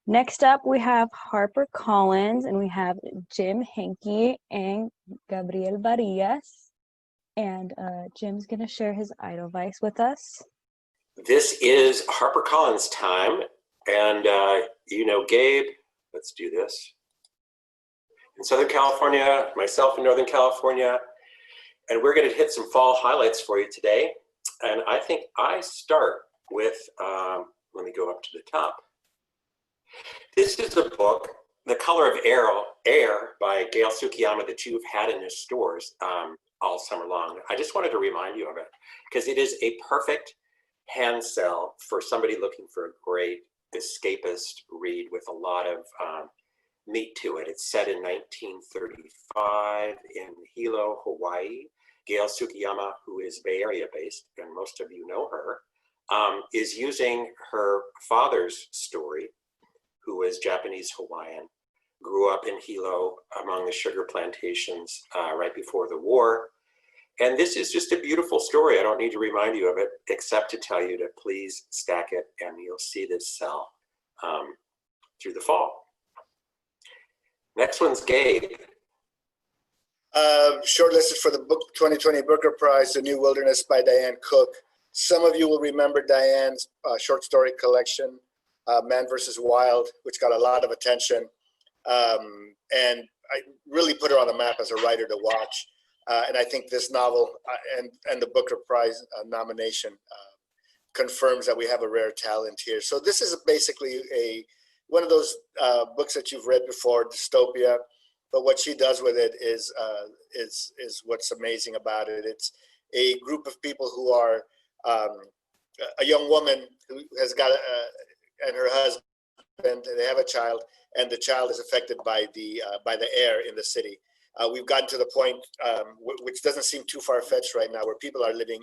Next up, we have Harper Collins, and we have Jim Hankey and Gabriel Barillas. And Jim's going to share his Edelweiss with us. This is Harper Collins time. And you know Gabe, let's do this. In Southern California, myself in Northern California, and we're going to hit some fall highlights for you today. And I think I start with, let me go up to the top. This is a book, The Color of Air by Gail Tsukiyama, that you've had in your stores all summer long. I just wanted to remind you of it because it is a perfect hand sell for somebody looking for a great escapist read with a lot of meat to it. It's set in 1935 in Hilo, Hawaii. Gail Tsukiyama, who is Bay Area based, and most of you know her, is using her father's story, who was Japanese Hawaiian, grew up in Hilo among the sugar plantations right before the war. And this is just a beautiful story. I don't need to remind you of it, except to tell you to please stack it, and you'll see this sell through the fall. Next one's Gabe. Shortlisted for the book 2020 Booker Prize, The New Wilderness by Diane Cook. Some of you will remember Diane's short story collection, Man vs. Wild, which got a lot of attention. And I really put her on the map as a writer to watch. And I think this novel and the Booker Prize nomination confirms that we have a rare talent here. So this is basically one of those books that you've read before, Dystopia. But what she does with it is what's amazing about it. It's a group of people who are a young woman who has got and her husband, and they have a child, and the child is affected by the air in the city. We've gotten to the point, which doesn't seem too far-fetched right now, where people are living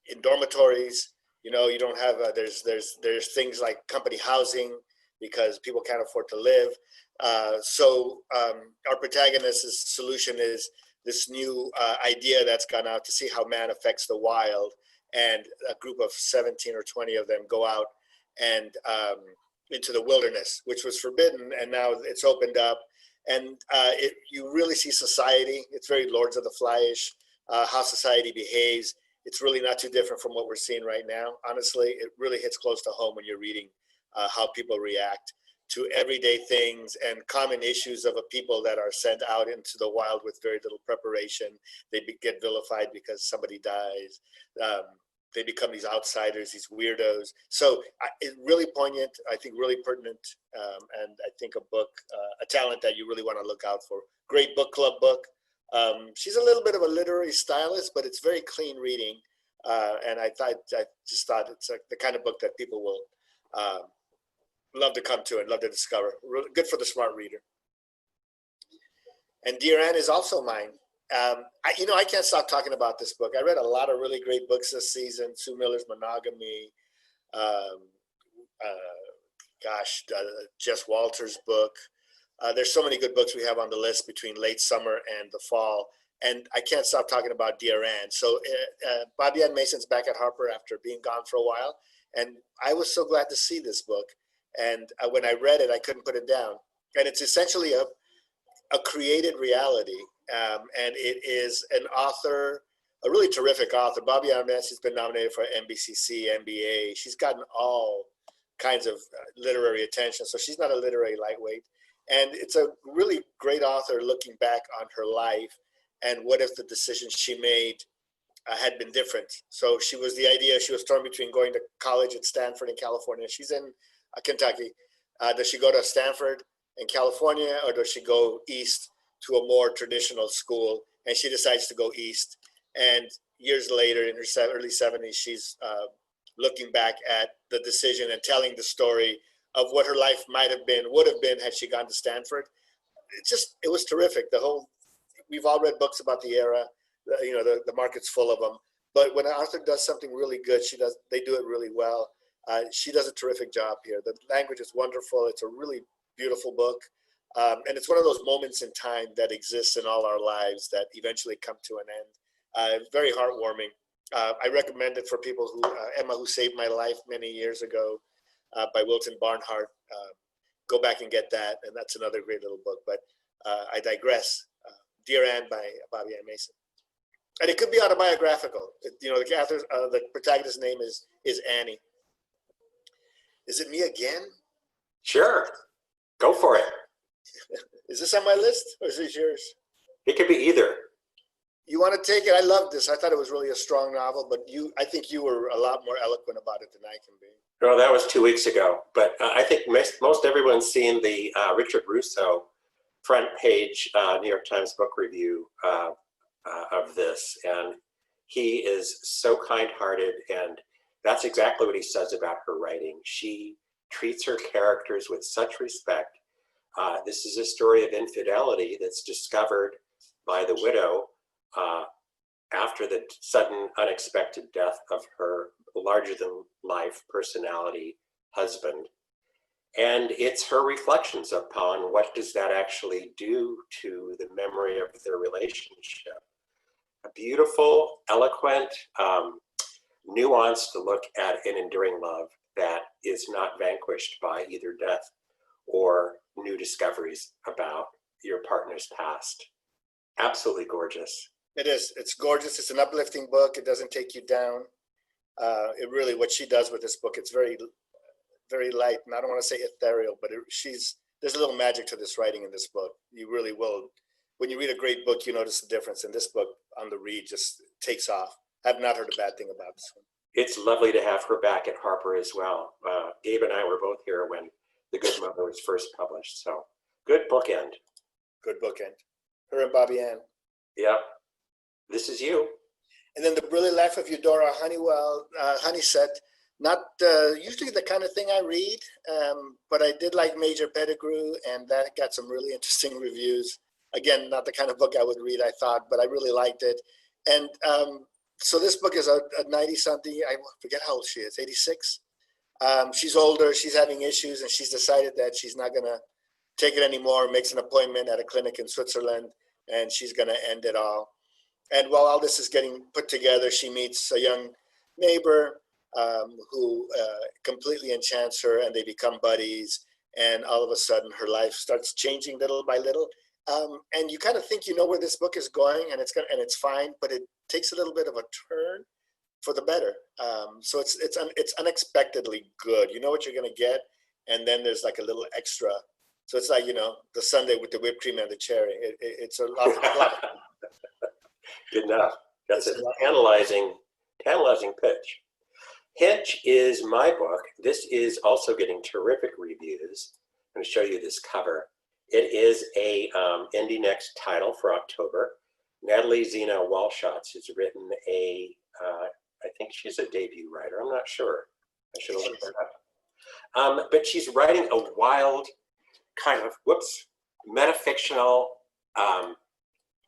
in dormitories. You know, you don't have there's things like company housing because people can't afford to live. So our protagonist's solution is this new idea that's gone out to see how man affects the wild, and a group of 17 or 20 of them go out and into the wilderness, which was forbidden, and now it's opened up. And you really see society. It's very Lords of the Fly-ish, how society behaves. It's really not too different from what we're seeing right now. Honestly, it really hits close to home when you're reading how people react to everyday things and common issues of a people that are sent out into the wild with very little preparation. They get vilified because somebody dies. They become these outsiders, these weirdos. So it's really poignant, I think really pertinent, and I think a book, a talent that you really want to look out for. Great book club book. She's a little bit of a literary stylist, but it's very clean reading. And I just thought it's the kind of book that people will love to come to and love to discover. Really good for the smart reader. And Dear Anne is also mine. I can't stop talking about this book. I read a lot of really great books this season. Sue Miller's Monogamy, Jess Walter's book. There's so many good books we have on the list between late summer and the fall. And I can't stop talking about Dear Anne. So Fabian Mason's back at Harper after being gone for a while. And I was so glad to see this book. And when I read it, I couldn't put it down. And it's essentially a created reality. And it is an author, a really terrific author. Bobby Arnaz has been nominated for NBCC, NBA. She's gotten all kinds of literary attention. So she's not a literary lightweight. And it's a really great author looking back on her life and what if the decisions she made had been different. So she was torn between going to college at Stanford in California. She's in Kentucky. Does she go to Stanford in California, or does she go east to a more traditional school? And she decides to go east. And years later, in her early 70s, she's looking back at the decision and telling the story of what her life would have been had she gone to Stanford. It was terrific. We've all read books about the era, the market's full of them. But when an author does something really good, they do it really well. She does a terrific job here. The language is wonderful. It's a really beautiful book. And it's one of those moments in time that exists in all our lives that eventually come to an end. Very heartwarming. I recommend it for people Emma, who saved my life many years ago. by Wilton Barnhart. Go back and get that, and that's another great little book. But I digress. Dear Anne by Bobby Ann Mason. And it could be autobiographical. The protagonist's name is Annie. Is it me again? Sure. Go for it. Is this on my list, or is this yours? It could be either. You want to take it? I loved this. I thought it was really a strong novel, but I think you were a lot more eloquent about it than I can be. No, that was 2 weeks ago. But I think most everyone's seen the Richard Russo front page New York Times book review of this. And he is so kind-hearted, and that's exactly what he says about her writing. She treats her characters with such respect. This is a story of infidelity that's discovered by the widow after the sudden, unexpected death of her larger-than-life personality husband. And it's her reflections upon what does that actually do to the memory of their relationship. A beautiful, eloquent, nuanced look at an enduring love that is not vanquished by either death or new discoveries about your partner's past. Absolutely gorgeous. It is. It's gorgeous. It's an uplifting book. It doesn't take you down. It really, what she does with this book, it's very, very light. And I don't want to say ethereal, but there's a little magic to this writing in this book. You really will. When you read a great book, you notice the difference. And this book on the read just takes off. I've not heard a bad thing about this one. It's lovely to have her back at Harper as well. Gabe and I were both here when The Good Mother was first published. So good bookend. Good bookend. Her and Bobby Ann. Yep. This is you. And then The Brilliant Life of Eudora Honeysett. Not usually the kind of thing I read, but I did like Major Pettigrew, and that got some really interesting reviews. Again, not the kind of book I would read, I thought, but I really liked it. And so this book is a 90-something, I forget how old she is, 86. She's older, she's having issues, and she's decided that she's not going to take it anymore, makes an appointment at a clinic in Switzerland, and she's going to end it all. And while all this is getting put together, she meets a young neighbor who completely enchants her, and they become buddies. And all of a sudden, her life starts changing little by little. And you kind of think you know where this book is going, and it's fine, but it takes a little bit of a turn for the better. So it's unexpectedly good. You know what you're going to get, and then there's like a little extra. So it's like, the sundae with the whipped cream and the cherry. It's a lot of fun. Good enough. That's a tantalizing pitch. Hitch is my book. This is also getting terrific reviews. I'm going to show you this cover. It is a Indie Next title for October. Natalie Zena Walshotz has written I think she's a debut writer. I'm not sure. I should have looked her up. But she's writing a wild kind of, metafictional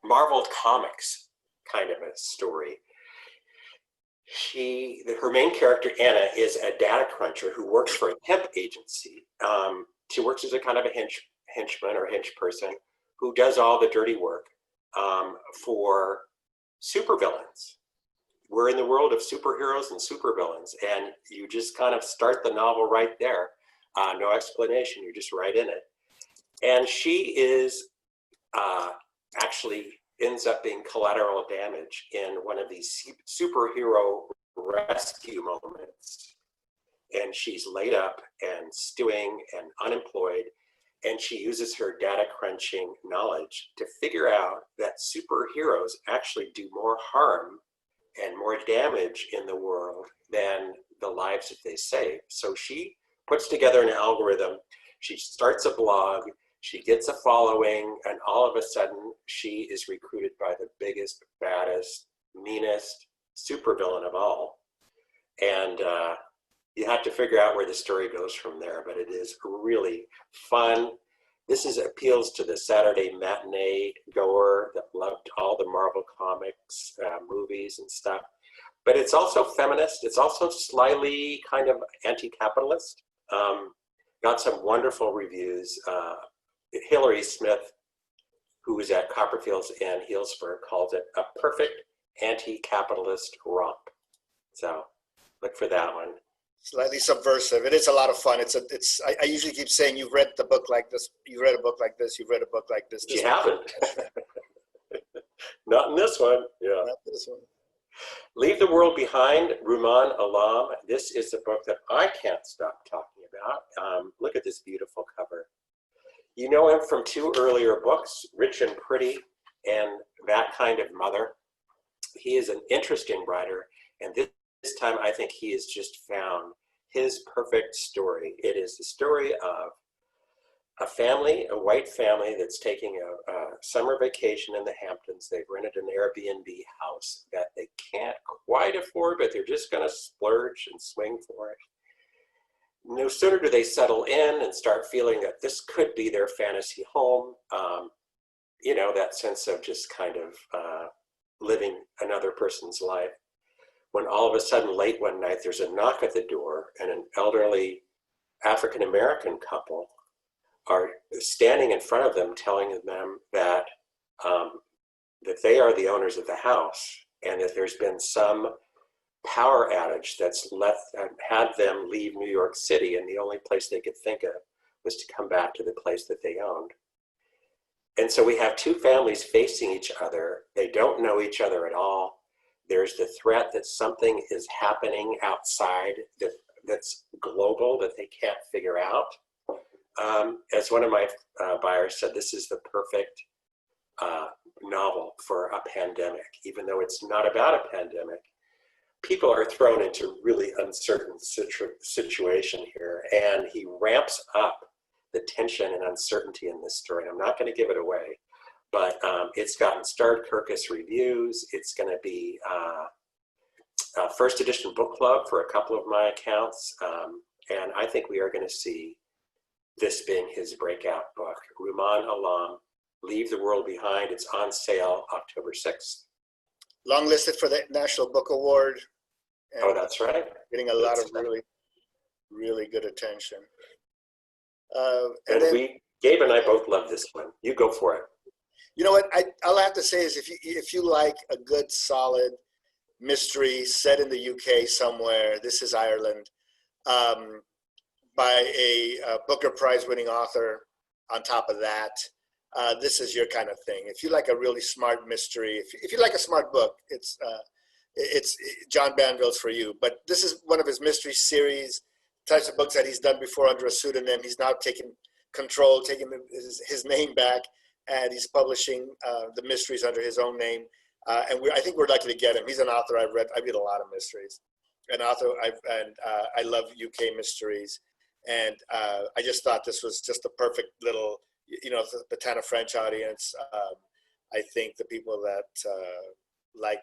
Marvel Comics kind of a story. Her main character, Anna, is a data cruncher who works for a hemp agency. She works as a kind of a henchman or hench person who does all the dirty work for supervillains. We're in the world of superheroes and supervillains, and you just kind of start the novel right there. No explanation, you're just right in it. And she is actually ends up being collateral damage in one of these superhero rescue moments. And she's laid up and stewing and unemployed. And she uses her data crunching knowledge to figure out that superheroes actually do more harm and more damage in the world than the lives that they save. So she puts together an algorithm. She starts a blog. She gets a following, and all of a sudden, she is recruited by the biggest, baddest, meanest supervillain of all. And you have to figure out where the story goes from there, but it is really fun. This appeals to the Saturday matinee goer that loved all the Marvel Comics movies and stuff. But it's also feminist. It's also slightly kind of anti-capitalist. Got some wonderful reviews. Hillary Smith, who was at Copperfields and Healdsburg, called it a perfect anti-capitalist romp. So look for that one. slightly subversive. It is a lot of fun. I usually keep saying, you've read the book like this, you've read a book like this, you've read a book like this. You haven't. Not in this one. Yeah. Not this one. Leave the World Behind, Rumaan Alam. This is a book that I can't stop talking about. Look at this beautiful cover. You know him from 2 earlier books, Rich and Pretty and That Kind of Mother. He is an interesting writer, and this time I think he has just found his perfect story. It is the story of a family, a white family that's taking a summer vacation in the Hamptons. They've rented an Airbnb house that they can't quite afford, but they're just going to splurge and swing for it. No sooner do they settle in and start feeling that this could be their fantasy home, you know, that sense of just kind of living another person's life, when all of a sudden late one night there's a knock at the door and an elderly African-American couple are standing in front of them telling them that that they are the owners of the house and that there's been some power outage that's had them leave New York City, and the only place they could think of was to come back to the place that they owned. And so we have 2 families facing each other. They don't know each other at all. There's the threat that something is happening outside that's global that they can't figure out. As one of my buyers said, this is the perfect novel for a pandemic. Even though it's not about a pandemic, people are thrown into really uncertain situation here, and he ramps up the tension and uncertainty in this story. I'm not going to give it away, but it's gotten starred Kirkus reviews. It's going to be a first edition book club for a couple of my accounts, and I think we are going to see this being his breakout book. Rumaan Alam, Leave the World Behind. It's on sale October 6th. Long listed for the National Book Award. Oh, that's right. Getting a lot of really, really good attention. And then, Gabe and I both love this one. You go for it. You know what? All I have to say is if you like a good, solid mystery set in the UK somewhere, this is Ireland, by a Booker Prize winning author on top of that. This is your kind of thing. If you like a really smart mystery, if you like a smart book, it's John Banville's for you. But this is one of his mystery series types of books that he's done before under a pseudonym. He's now taken control, taking his name back, and he's publishing the mysteries under his own name. And I think we're lucky to get him. He's an author I read a lot of mysteries. An author, I love UK mysteries. And I just thought this was just a perfect little, the Tana French audience. I think the people that like,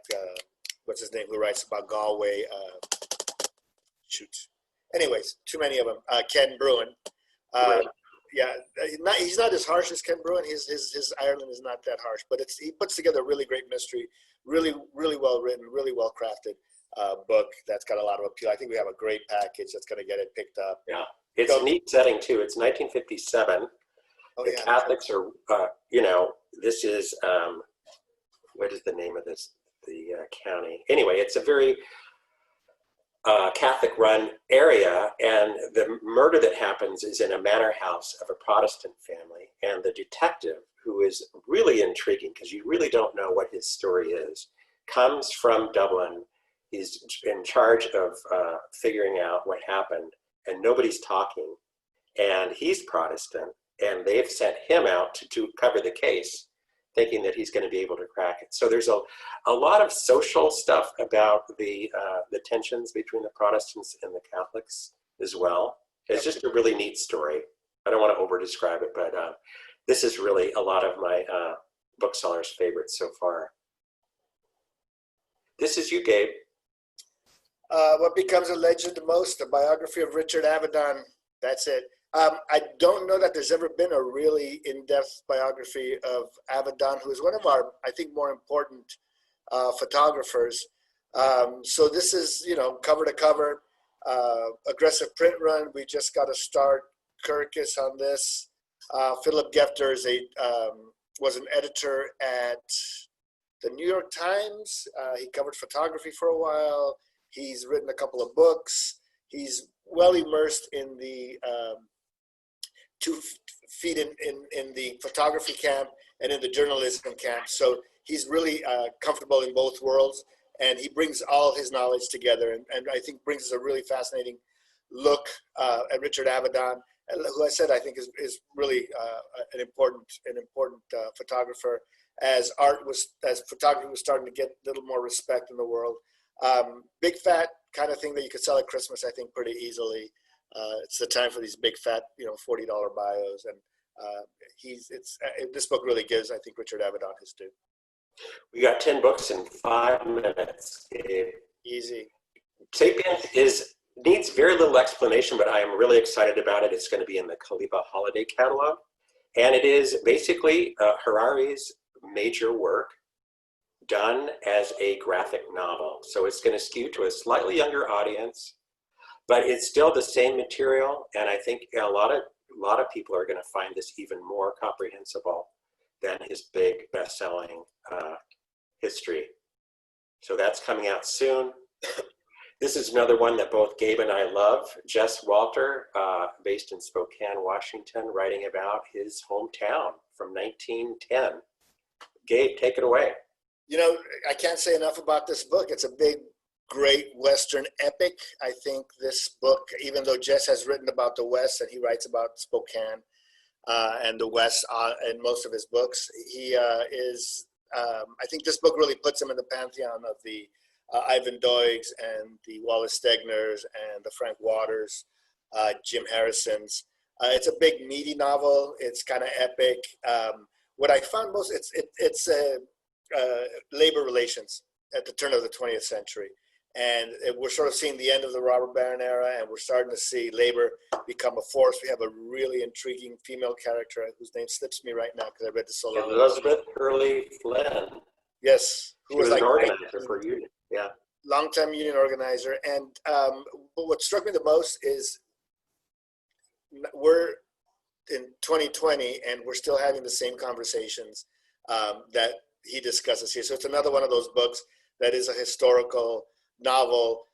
what's his name, who writes about Galway, anyways, too many of them. Ken Bruin. Right. Yeah, he's not as harsh as Ken Bruin. His Ireland is not that harsh, but he puts together a really great mystery, really, really well written, really well crafted book that's got a lot of appeal. I think we have a great package that's going to get it picked up. Yeah, it's a neat setting too. It's 1957. The Catholics are, this is, what is the name of this? The county. Anyway, it's a very Catholic-run area, and the murder that happens is in a manor house of a Protestant family, and the detective, who is really intriguing because you really don't know what his story is, comes from Dublin. He's in charge of figuring out what happened, and nobody's talking, and he's Protestant, and they've sent him out to cover the case, thinking that he's going to be able to crack it. So there's a lot of social stuff about the tensions between the Protestants and the Catholics as well. It's just a really neat story. I don't want to over-describe it, but this is really a lot of my booksellers' favorites so far. This is you, Gabe. What Becomes a Legend the Most, a biography of Richard Avedon. That's it. I don't know that there's ever been a really in-depth biography of Avedon, who is one of our, I think, more important photographers. So this is, cover to cover, aggressive print run. We just got to start Kirkus on this. Philip Gupter was an editor at the New York Times. He covered photography for a while. He's written a couple of books. He's well immersed in the 2 feet in the photography camp and in the journalism camp. So he's really comfortable in both worlds, and he brings all his knowledge together, and I think brings us a really fascinating look at Richard Avedon, who I said I think is really an important photographer. As photography was starting to get a little more respect in the world. Big fat kind of thing that you could sell at Christmas, I think, pretty easily. It's the time for these big fat, $40 bios, and this book really gives, I think, Richard Avedon his due. We got 10 books in 5 minutes. Easy. Sapient needs very little explanation, but I am really excited about it. It's going to be in the CALIBA holiday catalog, and it is basically Harari's major work done as a graphic novel. So it's going to skew to a slightly younger audience, but it's still the same material, and I think a lot of people are going to find this even more comprehensible than his big best-selling history. So that's coming out soon. This is another one that both Gabe and I love. Jess Walter, based in Spokane, Washington, writing about his hometown from 1910. Gabe, take it away. I can't say enough about this book. It's a big, great Western epic. I think this book, even though Jess has written about the West and he writes about Spokane and the West in most of his books, I think this book really puts him in the pantheon of the Ivan Doigs and the Wallace Stegners and the Frank Waters, Jim Harrisons. It's a big, meaty novel. It's kind of epic. What I found most, it's labor relations at the turn of the 20th century. And we're sort of seeing the end of the robber baron era, and we're starting to see labor become a force. We have a really intriguing female character whose name slips me right now because I read this so long ago. Elizabeth Hurley Flynn. Yes. Who was like an organizer for union. Yeah. Longtime union organizer. And but what struck me the most is we're in 2020 and we're still having the same conversations that he discusses here. So it's another one of those books that is a historical novel,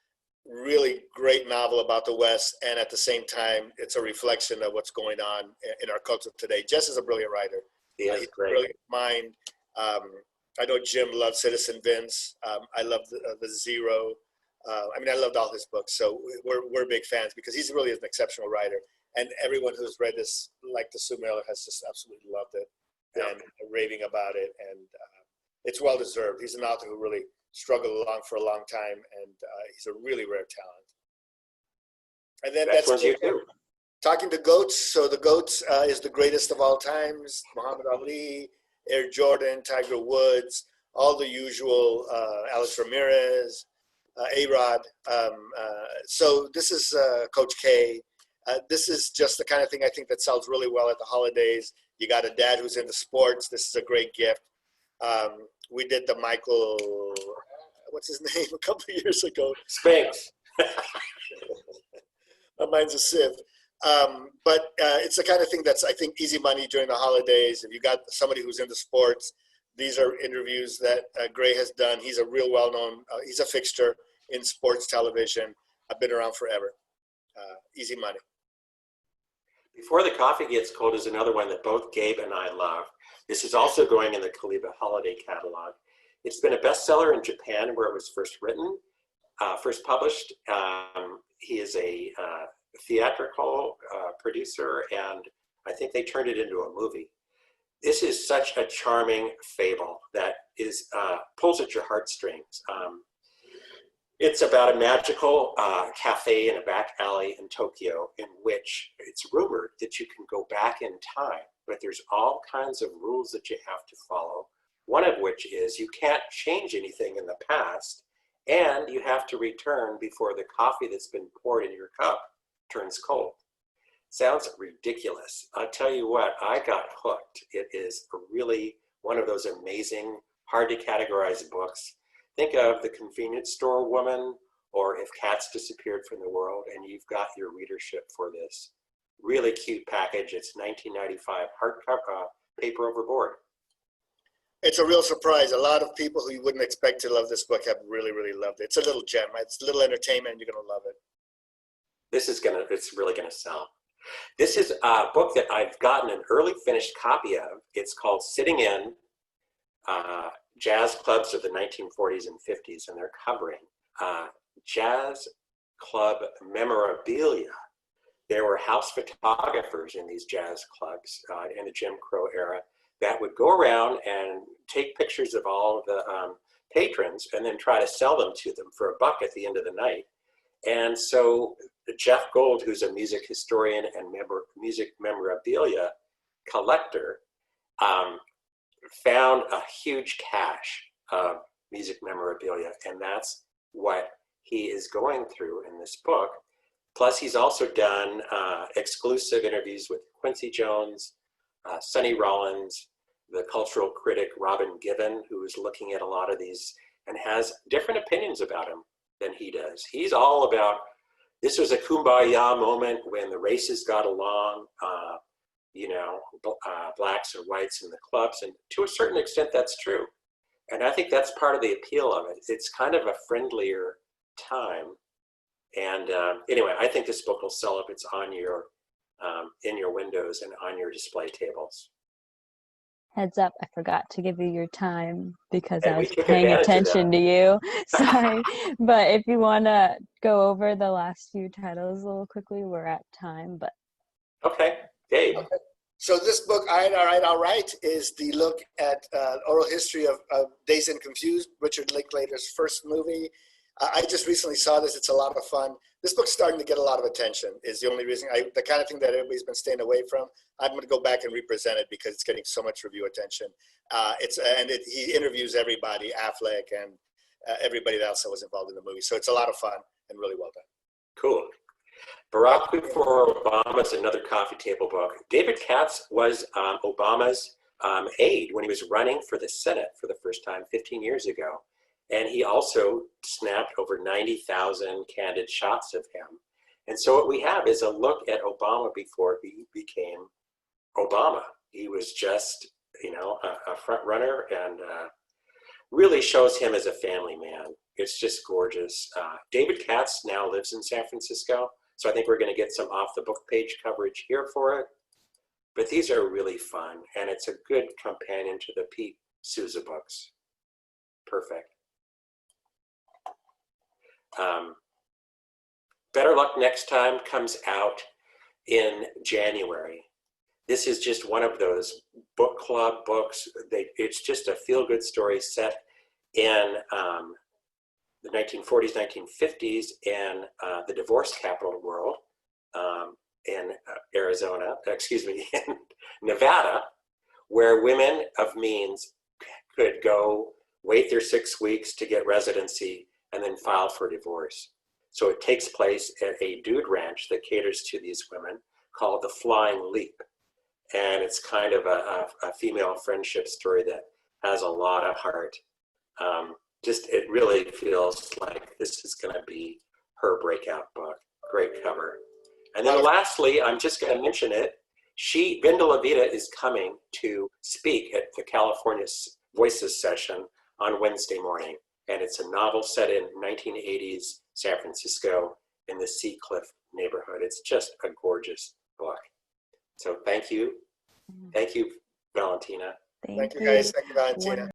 really great novel about the West, and at the same time, it's a reflection of what's going on in our culture today. Jess is a brilliant writer. He's a great. Brilliant mind. I know Jim loves Citizen Vince. I love the Zero. I loved all his books, so we're big fans because he's really an exceptional writer. And everyone who's read this, like the Sue Miller, has just absolutely loved it and raving about it. And it's well deserved. He's an author who really struggled along for a long time, and he's a really rare talent. And then that's you too. Talking to Goats. So the Goats is the greatest of all times. Muhammad Ali, Air Jordan, Tiger Woods, all the usual, Alex Ramirez, A-Rod. So this is Coach K. This is just the kind of thing I think that sells really well at the holidays. You got a dad who's into sports. This is a great gift. We did the Michael, what's his name, a couple of years ago. Spanx. Mine's a sieve. But it's the kind of thing that's, I think, easy money during the holidays. If you got somebody who's into sports, these are interviews that Gray has done. He's a real well-known, he's a fixture in sports television. I've been around forever. Easy money. Before the Coffee Gets Cold is another one that both Gabe and I love. This is also going in the CALIBA holiday catalog. It's been a bestseller in Japan where it was first written, first published. He is a theatrical producer, and I think they turned it into a movie. This is such a charming fable that is pulls at your heartstrings. It's about a magical cafe in a back alley in Tokyo in which it's rumored that you can go back in time, but there's all kinds of rules that you have to follow. One of which is you can't change anything in the past, and you have to return before the coffee that's been poured in your cup turns cold. Sounds ridiculous. I'll tell you what, I got hooked. It is really one of those amazing, hard to categorize books. Think of The Convenience Store Woman, or If Cats Disappeared from the World, and you've got your readership for this really cute package. It's $19.95 hardcover, paper over board. It's a real surprise. A lot of people who you wouldn't expect to love this book have really, really loved it. It's a little gem. It's a little entertainment. You're going to love it. it's really gonna sell. This is a book that I've gotten an early finished copy of. It's called Sitting In, Jazz Clubs of the 1940s and 50s, and they're covering jazz club memorabilia. There were house photographers in these jazz clubs in the Jim Crow era that would go around and take pictures of all of the patrons and then try to sell them to them for $1 at the end of the night. And so Jeff Gold, who's a music historian and music memorabilia collector, found a huge cache of music memorabilia, and that's what he is going through in this book. Plus, he's also done exclusive interviews with Quincy Jones, Sonny Rollins, the cultural critic Robin Given, who is looking at a lot of these and has different opinions about him than he does. He's all about, this was a kumbaya moment when the races got along, blacks and whites in the clubs, and to a certain extent that's true. And I think that's part of the appeal of it. It's kind of a friendlier time. And anyway, I think this book will sell if it's on your, in your windows and on your display tables. Heads up, I forgot to give you your time because And I we was took paying advantage of attention to you. Sorry. But if you want to go over the last few titles a little quickly, we're at time. But Okay, Gabe. Okay. So this book, All Right, is the look at oral history of Dazed and Confused, Richard Linklater's first movie. I just recently saw this. It's a lot of fun. This book's starting to get a lot of attention is the only reason. The kind of thing that everybody's been staying away from. I'm going to go back and represent it because it's getting so much review attention. He interviews everybody, Affleck and everybody else that was involved in the movie. So it's a lot of fun and really well done. Cool. Barack Before Obama is another coffee table book. David Katz was Obama's aide when he was running for the Senate for the first time 15 years ago. And he also snapped over 90,000 candid shots of him. And so what we have is a look at Obama before he became Obama. He was just, a front runner, and really shows him as a family man. It's just gorgeous. David Katz now lives in San Francisco, so I think we're going to get some off the book page coverage here for it. But these are really fun, and it's a good companion to the Pete Souza books. Perfect. Better Luck Next Time comes out in January. This is just one of those book club books. It's just a feel-good story set in the 1940s, 1950s in the divorce capital world in in Nevada, where women of means could go wait their 6 weeks to get residency and then file for divorce. So it takes place at a dude ranch that caters to these women called the Flying Leap. And it's kind of a female friendship story that has a lot of heart. It really feels like this is going to be her breakout book. Great cover. And then lastly, I'm just going to mention it. Vinda Levita is coming to speak at the California Voices session on Wednesday morning. And it's a novel set in 1980s San Francisco in the Sea Cliff neighborhood. It's just a gorgeous book. So thank you. Thank you, Valentina. Thank you, guys. Thank you, Valentina.